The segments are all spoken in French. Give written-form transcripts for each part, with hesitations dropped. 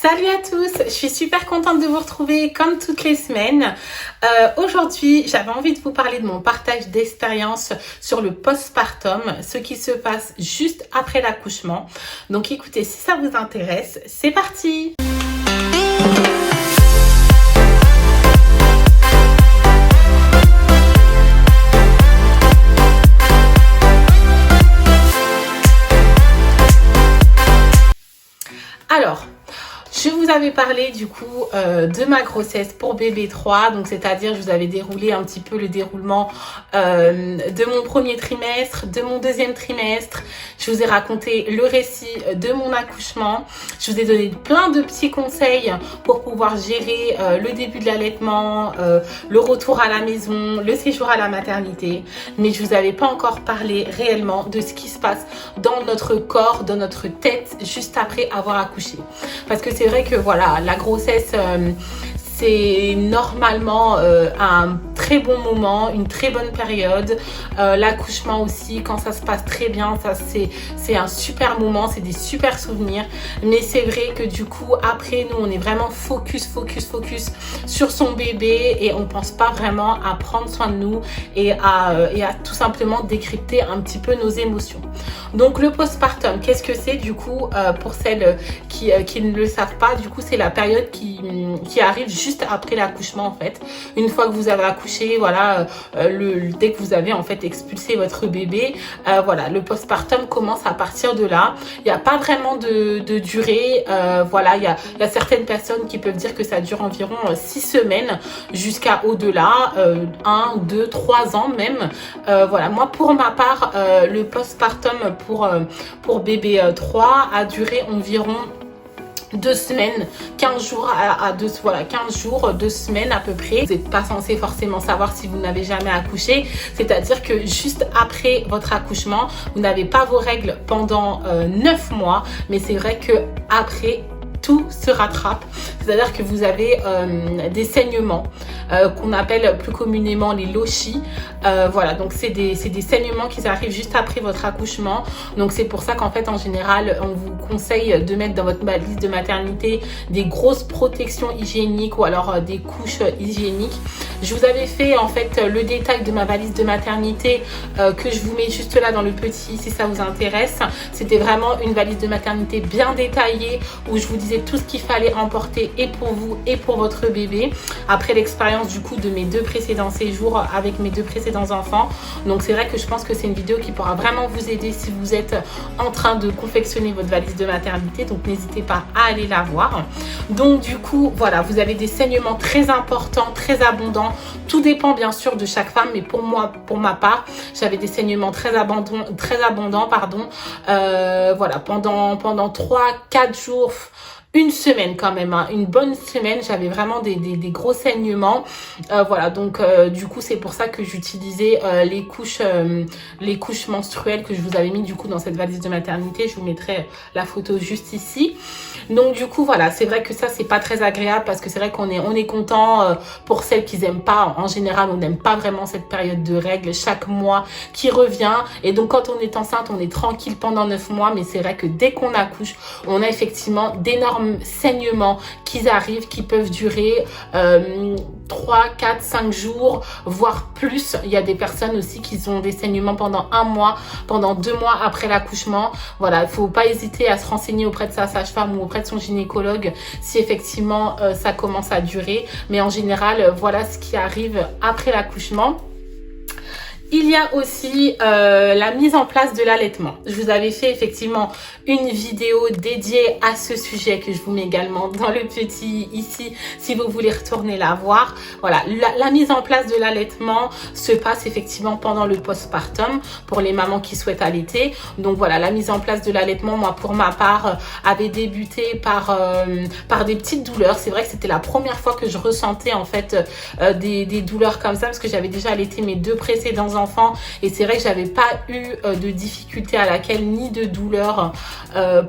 Salut à tous, je suis super contente de vous retrouver comme toutes les semaines. Aujourd'hui, j'avais envie de vous parler de mon partage d'expérience sur le postpartum, ce qui se passe juste après l'accouchement. Donc écoutez, si ça vous intéresse, c'est parti! Alors, je vous avais parlé du coup de ma grossesse pour bébé 3, donc c'est-à-dire je vous avais déroulé un petit peu le déroulement de mon premier trimestre, de mon deuxième trimestre. Je vous ai raconté le récit de mon accouchement. Je vous ai donné plein de petits conseils pour pouvoir gérer le début de l'allaitement, le retour à la maison, le séjour à la maternité. Mais je vous avais pas encore parlé réellement de ce qui se passe dans notre corps, dans notre tête, juste après avoir accouché. Parce que c'est vrai que voilà, la grossesse, c'est normalement un très bon moment, une très bonne période. L'accouchement aussi, quand ça se passe très bien, ça c'est un super moment, c'est des super souvenirs. Mais c'est vrai que du coup, après, nous, on est vraiment focus sur son bébé et on pense pas vraiment à prendre soin de nous et à tout simplement décrypter un petit peu nos émotions. Donc le postpartum, qu'est-ce que c'est du coup pour celles qui ne le savent pas? Du coup, c'est la période qui arrive juste après l'accouchement en fait. Une fois que vous avez accouché, voilà, dès que vous avez en fait expulsé votre bébé, voilà, le postpartum commence à partir de là. Il n'y a pas vraiment de durée, voilà, il y a certaines personnes qui peuvent dire que ça dure environ 6 semaines jusqu'à au-delà, 1, 2, 3 ans même. Voilà, moi pour ma part, le postpartum pour bébé 3 a duré environ 2 semaines, 15 jours voilà, 15 jours, 2 semaines à peu près. Vous n'êtes pas censé forcément savoir si vous n'avez jamais accouché, c'est-à-dire que juste après votre accouchement, vous n'avez pas vos règles pendant 9 mois, mais c'est vrai que après tout se rattrape, c'est-à-dire que vous avez des saignements qu'on appelle plus communément les lochies. Voilà, donc c'est des saignements qui arrivent juste après votre accouchement. Donc c'est pour ça qu'en fait en général on vous conseille de mettre dans votre valise de maternité des grosses protections hygiéniques ou alors des couches hygiéniques. Je vous avais fait en fait le détail de ma valise de maternité que je vous mets juste là dans le petit si ça vous intéresse. C'était vraiment une valise de maternité bien détaillée où je vous disais tout ce qu'il fallait emporter et pour vous et pour votre bébé après l'expérience du coup de mes 2 précédents séjours avec mes 2 précédents enfants. Donc c'est vrai que je pense que c'est une vidéo qui pourra vraiment vous aider si vous êtes en train de confectionner votre valise de maternité, donc n'hésitez pas à aller la voir. Donc du coup voilà, vous avez des saignements très importants, très abondants. Tout dépend bien sûr de chaque femme, mais pour moi, pour ma part, j'avais des saignements très abondants, pardon. Voilà, pendant 3-4 jours, une semaine quand même, hein, une bonne semaine, j'avais vraiment des gros saignements. Voilà, donc du coup c'est pour ça que j'utilisais les couches menstruelles que je vous avais mis du coup dans cette valise de maternité. Je vous mettrai la photo juste ici. Donc du coup voilà, c'est vrai que ça c'est pas très agréable parce que c'est vrai qu'on est content pour celles qui n'aiment pas. En général on n'aime pas vraiment cette période de règles chaque mois qui revient, et donc quand on est enceinte on est tranquille pendant 9 mois, mais c'est vrai que dès qu'on accouche on a effectivement d'énormes saignements qui arrivent, qui peuvent durer 3, 4, 5 jours, voire plus. Il y a des personnes aussi qui ont des saignements pendant 1 mois, pendant 2 mois après l'accouchement. Voilà, il ne faut pas hésiter à se renseigner auprès de sa sage-femme ou auprès de son gynécologue si effectivement ça commence à durer. Mais en général, voilà ce qui arrive après l'accouchement. Il y a aussi la mise en place de l'allaitement. Je vous avais fait effectivement une vidéo dédiée à ce sujet que je vous mets également dans le petit ici si vous voulez retourner la voir. Voilà, la mise en place de l'allaitement se passe effectivement pendant le postpartum pour les mamans qui souhaitent allaiter. Donc voilà, la mise en place de l'allaitement, moi pour ma part, avait débuté par des petites douleurs. C'est vrai que c'était la première fois que je ressentais en fait des douleurs comme ça parce que j'avais déjà allaité mes 2 précédents enfants et c'est vrai que j'avais pas eu de difficulté à laquelle ni de douleur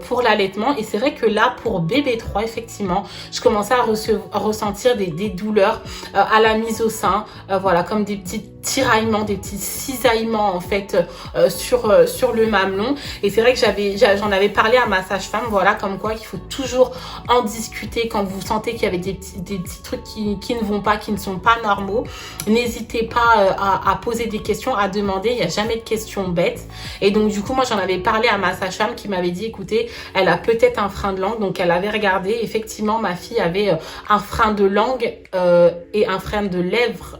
pour l'allaitement. Et c'est vrai que là pour bébé 3 effectivement je commençais à ressentir des douleurs à la mise au sein, voilà, comme des petites tiraillements, des petits cisaillements en fait sur le mamelon. Et c'est vrai que j'en avais parlé à ma sage-femme, voilà, comme quoi il faut toujours en discuter quand vous sentez qu'il y avait des petits trucs qui ne vont pas, qui ne sont pas normaux. N'hésitez pas à poser des questions, à demander, il n'y a jamais de questions bêtes. Et donc du coup moi j'en avais parlé à ma sage-femme qui m'avait dit écoutez, elle a peut-être un frein de langue. Donc elle avait regardé, effectivement ma fille avait un frein de langue et un frein de lèvres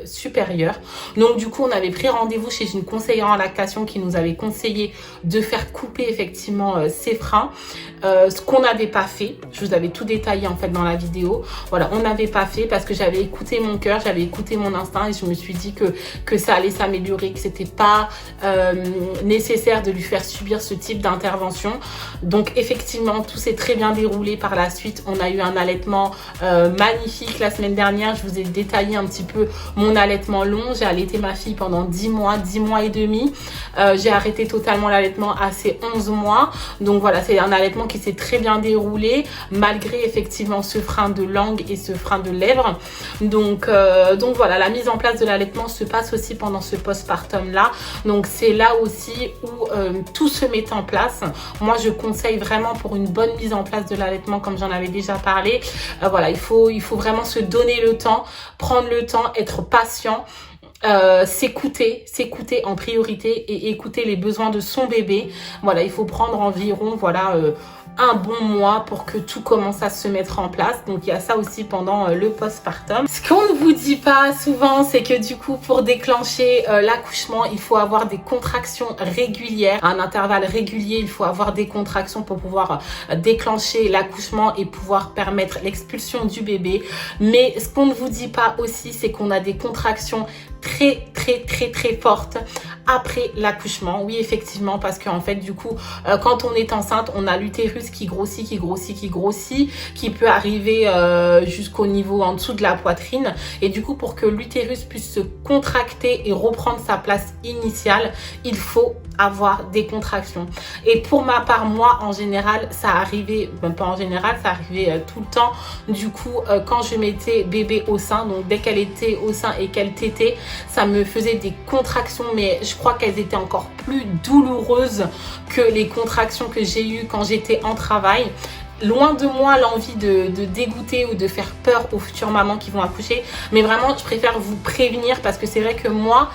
supérieure. Donc du coup on avait pris rendez-vous chez une conseillère en lactation qui nous avait conseillé de faire couper effectivement ces freins, ce qu'on n'avait pas fait. Je vous avais tout détaillé en fait dans la vidéo. Voilà, on n'avait pas fait parce que j'avais écouté mon cœur, j'avais écouté mon instinct et je me suis dit que ça allait s'améliorer, que c'était pas nécessaire de lui faire subir ce type d'intervention. Donc effectivement tout s'est très bien déroulé par la suite. On a eu un allaitement magnifique la semaine dernière. Je vous ai détaillé un petit peu mon allaitement long. J'ai allaité ma fille pendant 10 mois et demi. J'ai arrêté totalement l'allaitement à ses 11 mois. Donc voilà, c'est un allaitement qui s'est très bien déroulé malgré effectivement ce frein de langue et ce frein de lèvres. Donc voilà, la mise en place de l'allaitement se passe aussi pendant ce postpartum là. Donc c'est là aussi où tout se met en place. Moi je conseille vraiment pour une bonne mise en place de l'allaitement, comme j'en avais déjà parlé, voilà, il faut vraiment se donner le temps, prendre le temps, être patient, s'écouter en priorité et écouter les besoins de son bébé. Voilà, il faut prendre environ un bon mois pour que tout commence à se mettre en place. Donc il y a ça aussi pendant le postpartum. Ce qu'on ne vous dit pas souvent, c'est que du coup pour déclencher l'accouchement, il faut avoir des contractions régulières, à un intervalle régulier. Il faut avoir des contractions pour pouvoir déclencher l'accouchement et pouvoir permettre l'expulsion du bébé. Mais ce qu'on ne vous dit pas aussi, c'est qu'on a des contractions très fortes après l'accouchement. Oui, effectivement, parce qu'en fait du coup quand on est enceinte, on a l'utérus qui grossit, qui peut arriver jusqu'au niveau en dessous de la poitrine. Et du coup pour que l'utérus puisse se contracter et reprendre sa place initiale, il faut avoir des contractions. Et pour ma part, moi en général ça arrivait, même pas en général, ça arrivait tout le temps. Du coup quand je mettais bébé au sein, donc dès qu'elle était au sein et qu'elle tétait, ça me faisait des contractions, mais je crois qu'elles étaient encore plus douloureuses que les contractions que j'ai eues quand j'étais en travail. Loin de moi l'envie de dégoûter ou de faire peur aux futures mamans qui vont accoucher, mais vraiment je préfère vous prévenir parce que c'est vrai que moi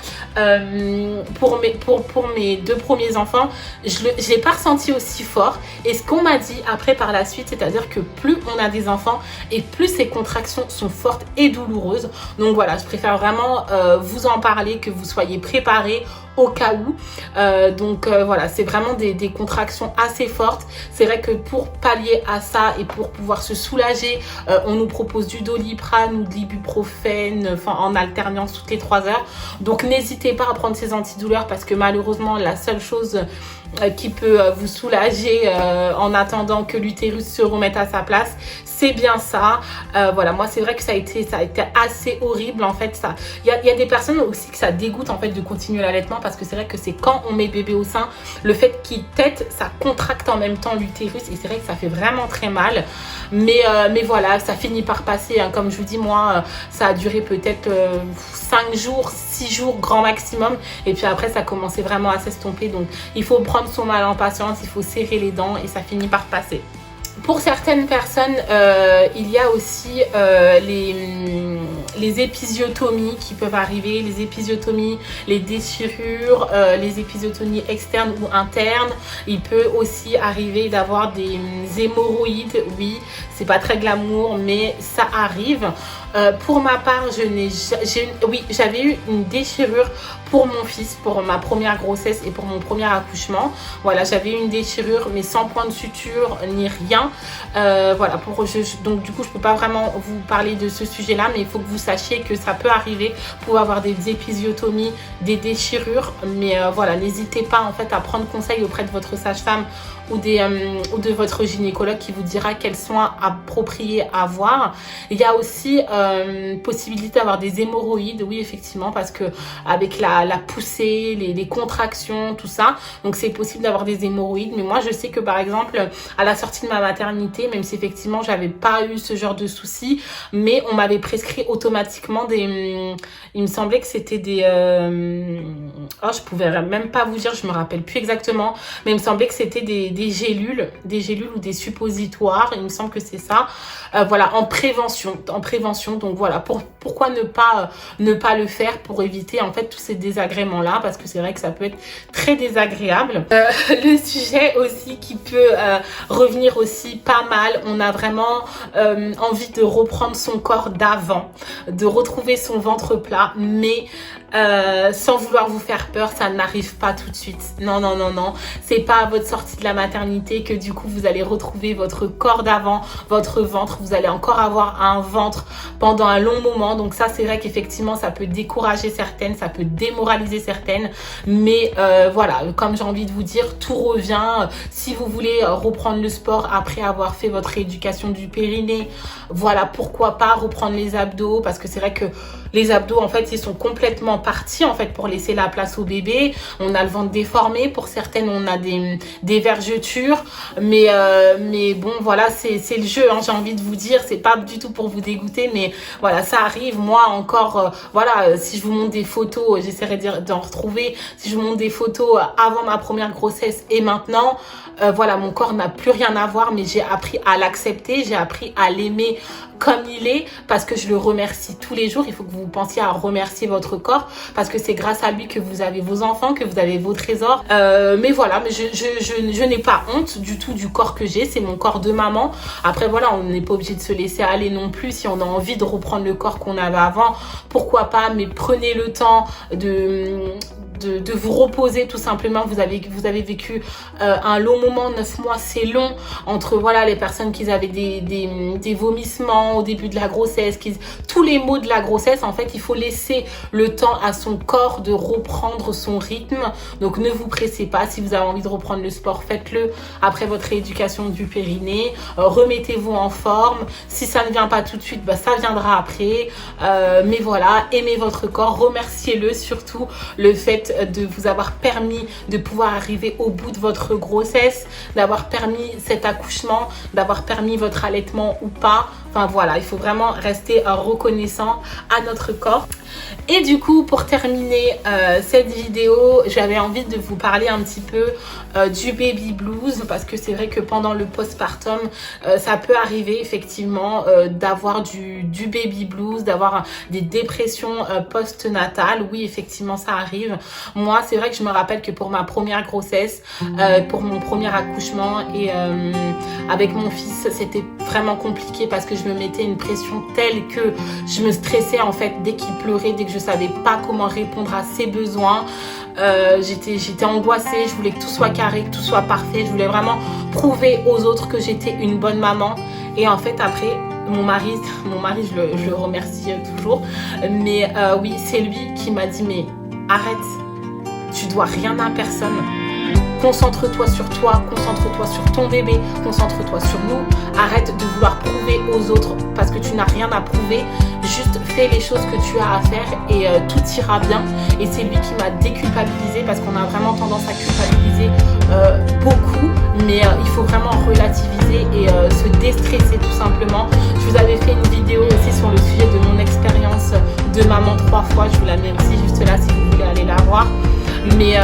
pour mes 2 premiers enfants, je l'ai pas ressenti aussi fort. Et ce qu'on m'a dit après par la suite, c'est-à-dire que plus on a des enfants et plus ces contractions sont fortes et douloureuses. Donc voilà, je préfère vraiment vous en parler, que vous soyez préparés au cas où. Voilà, c'est vraiment des contractions assez fortes. C'est vrai que pour pallier à ça et pour pouvoir se soulager, on nous propose du Doliprane ou de l'ibuprofène, en alternance toutes les 3 heures. Donc n'hésitez pas à prendre ces antidouleurs parce que malheureusement la seule chose qui peut vous soulager en attendant que l'utérus se remette à sa place, c'est bien ça. Voilà, moi c'est vrai que ça a été assez horrible en fait. Il y a des personnes aussi que ça dégoûte en fait de continuer l'allaitement parce que c'est vrai que c'est quand on met bébé au sein, le fait qu'il tète, ça contracte en même temps l'utérus et c'est vrai que ça fait vraiment très mal. Mais voilà, ça finit par passer, hein. Comme je vous dis, moi ça a duré peut-être 5 jours, 6 jours grand maximum et puis après ça commençait vraiment à s'estomper. Donc il faut prendre son mal en patience, il faut serrer les dents et ça finit par passer. Pour certaines personnes, il y a aussi les épisiotomies qui peuvent arriver, les épisiotomies, les déchirures, les épisiotomies externes ou internes. Il peut aussi arriver d'avoir des hémorroïdes, oui, c'est pas très glamour, mais ça arrive. Pour ma part, j'avais eu une déchirure pour mon fils, pour ma première grossesse et pour mon premier accouchement. Voilà, j'avais eu une déchirure, mais sans point de suture ni rien. Voilà, donc du coup, je peux pas vraiment vous parler de ce sujet-là, mais il faut que vous sachiez que ça peut arriver pour avoir des épisiotomies, des déchirures. Mais voilà, n'hésitez pas en fait à prendre conseil auprès de votre sage-femme ou de votre gynécologue qui vous dira quels soins appropriés à avoir. Il y a aussi possibilité d'avoir des hémorroïdes, oui effectivement, parce que avec la poussée, les contractions, tout ça, donc c'est possible d'avoir des hémorroïdes. Mais moi je sais que par exemple à la sortie de ma maternité, même si effectivement j'avais pas eu ce genre de soucis, mais on m'avait prescrit automatiquement des, il me semblait que c'était des oh je pouvais même pas vous dire, je me rappelle plus exactement, mais il me semblait que c'était des gélules ou des suppositoires, il me semble que c'est ça, voilà, en prévention, donc voilà, pourquoi ne pas le faire pour éviter en fait tous ces désagréments là, parce que c'est vrai que ça peut être très désagréable. Le sujet aussi qui peut revenir aussi pas mal, on a vraiment envie de reprendre son corps d'avant, de retrouver son ventre plat, mais sans vouloir vous faire peur, ça n'arrive pas tout de suite. Non, c'est pas à votre sortie de la maternité que du coup vous allez retrouver votre corps d'avant, votre ventre. Vous allez encore avoir un ventre pendant un long moment, donc ça c'est vrai qu'effectivement ça peut décourager certaines, ça peut démoraliser certaines, mais voilà, comme j'ai envie de vous dire, tout revient. Si vous voulez reprendre le sport après avoir fait votre rééducation du périnée, voilà, pourquoi pas reprendre les abdos, parce que c'est vrai que les abdos en fait ils sont complètement partis en fait pour laisser la place au bébé. On a le ventre déformé, pour certaines on a des vergetures, mais bon voilà, c'est le jeu, hein, j'ai envie de vous dire, c'est pas du tout pour vous dégoûter, mais voilà, ça arrive. Moi encore, voilà, si je vous montre des photos, j'essaierai d'en retrouver, si je vous montre des photos avant ma première grossesse et maintenant, voilà, mon corps n'a plus rien à voir, mais j'ai appris à l'accepter, j'ai appris à l'aimer comme il est, parce que je le remercie tous les jours. Il faut que vous pensiez à remercier votre corps, parce que c'est grâce à lui que vous avez vos enfants, que vous avez vos trésors. Mais voilà, mais je n'ai pas honte du tout du corps que j'ai, c'est mon corps de maman. Après voilà, on n'est pas obligé de se laisser aller non plus. Si on a envie de reprendre le corps qu'on avait avant, pourquoi pas, mais prenez le temps de vous reposer tout simplement. Vous avez vécu un long moment, 9 mois c'est long, entre voilà les personnes qui avaient des vomissements au début de la grossesse, tous les maux de la grossesse, en fait il faut laisser le temps à son corps de reprendre son rythme. Donc ne vous pressez pas, si vous avez envie de reprendre le sport, faites-le après votre rééducation du périnée, remettez-vous en forme. Si ça ne vient pas tout de suite, bah, ça viendra après, mais voilà, aimez votre corps, remerciez-le, surtout le fait de vous avoir permis de pouvoir arriver au bout de votre grossesse, d'avoir permis cet accouchement, d'avoir permis votre allaitement ou pas. Enfin voilà, il faut vraiment rester reconnaissant à notre corps. Et du coup, pour terminer cette vidéo, j'avais envie de vous parler un petit peu du baby blues, parce que c'est vrai que pendant le postpartum, ça peut arriver effectivement d'avoir du baby blues, d'avoir des dépressions postnatales. Oui, effectivement, ça arrive. Moi, c'est vrai que je me rappelle que pour ma première grossesse, pour mon premier accouchement et avec mon fils, c'était vraiment compliqué, parce que je me mettais une pression telle que je me stressais en fait dès qu'il pleurait, dès que je savais pas comment répondre à ses besoins. J'étais angoissée, je voulais que tout soit carré, que tout soit parfait, je voulais vraiment prouver aux autres que j'étais une bonne maman. Et en fait après, mon mari je le remercie toujours, mais oui, c'est lui qui m'a dit mais arrête, tu dois rien à personne. Concentre-toi sur toi, concentre-toi sur ton bébé, concentre-toi sur nous. Arrête de vouloir prouver aux autres parce que tu n'as rien à prouver. Juste fais les choses que tu as à faire et tout ira bien. Et c'est lui qui m'a déculpabilisée, parce qu'on a vraiment tendance à culpabiliser beaucoup. Mais il faut vraiment relativiser et se déstresser tout simplement. Je vous avais fait une vidéo aussi sur le sujet de mon expérience de maman 3 fois. Je vous la mets aussi juste là si vous voulez aller la voir. Mais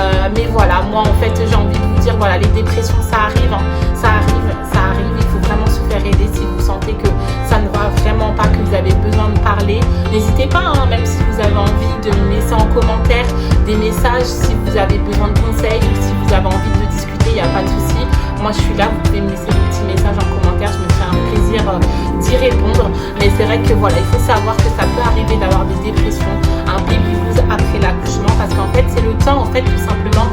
voilà, moi en fait j'ai envie de vous dire, voilà, les dépressions ça arrive, hein, ça arrive, il faut vraiment se faire aider. Si vous sentez que ça ne va vraiment pas, que vous avez besoin de parler, n'hésitez pas, hein, même si vous avez envie de me laisser en commentaire des messages, si vous avez besoin de conseils ou si vous avez envie de discuter, il n'y a pas de souci. Moi je suis là, vous pouvez me laisser des petits messages en commentaire, je me ferai un plaisir d'y répondre. Mais c'est vrai que voilà, il faut savoir que ça peut arriver d'avoir des dépressions, un baby blues après l'accouchement, parce qu'en fait c'est le temps en fait tout simplement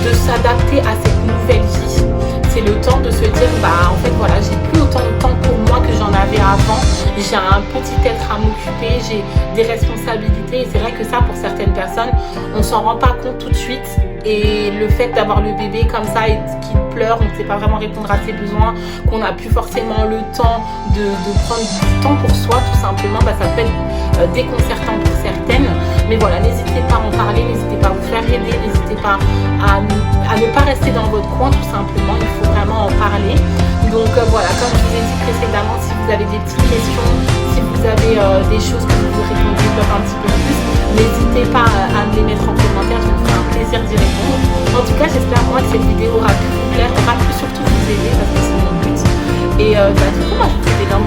de s'adapter à cette nouvelle vie. C'est le temps de se dire bah en fait voilà, j'ai plus autant de temps pour moi que j'en avais avant, j'ai un petit être à m'occuper, j'ai des responsabilités. Et c'est vrai que ça, pour certaines personnes, on s'en rend pas compte tout de suite. Et le fait d'avoir le bébé comme ça et qu'il pleure, on ne sait pas vraiment répondre à ses besoins, qu'on n'a plus forcément le temps de prendre du temps pour soi tout simplement, bah, ça peut être déconcertant pour certaines, mais voilà, n'hésitez pas à en parler, n'hésitez pas à vous faire aider, n'hésitez pas à ne pas rester dans votre coin tout simplement, il faut vraiment en parler. Donc voilà, comme je vous ai dit précédemment, si vous avez des petites questions, si vous avez des choses que vous voudrez qu'on développe un petit peu plus, n'hésitez pas à me les mettre en commentaire, je me ferai un plaisir d'y répondre. En tout cas, j'espère moi que cette vidéo aura pu vous plaire, aura pu surtout vous aider parce que c'est mon but. Et du coup, moi je vous fais d'énormes